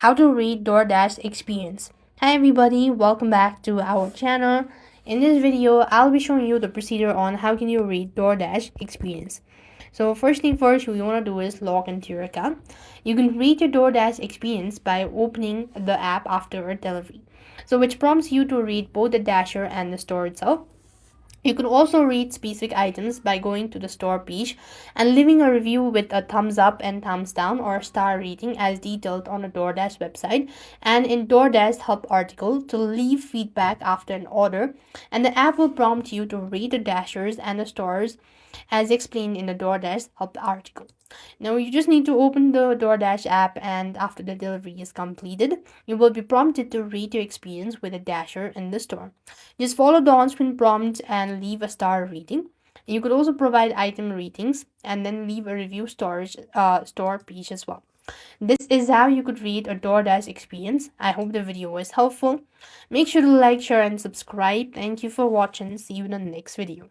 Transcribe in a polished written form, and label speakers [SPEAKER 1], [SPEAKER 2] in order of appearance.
[SPEAKER 1] How to read DoorDash experience. Hi everybody, welcome back to our channel. In this video, I'll be showing you the procedure on how can you read DoorDash experience. So first thing first, what you want to do is log into your account. You can read your DoorDash experience by opening the app after a delivery. So which prompts you to read both the dasher and the store itself. You can also read specific items by going to the store page and leaving a review with a thumbs up and thumbs down or star rating as detailed on the DoorDash website and in DoorDash help article to leave feedback after an order, and the app will prompt you to read the dashers and the stores as explained in the DoorDash help article. Now you just need to open the DoorDash app, and after the delivery is completed, you will be prompted to rate your experience with a dasher in the store. Just follow the on-screen prompts and leave a star rating. You could also provide item ratings and then leave a review store page as well. This is how you could read a DoorDash experience. I hope the video was helpful. Make sure to like, share, and subscribe. Thank you for watching. See you in the next video.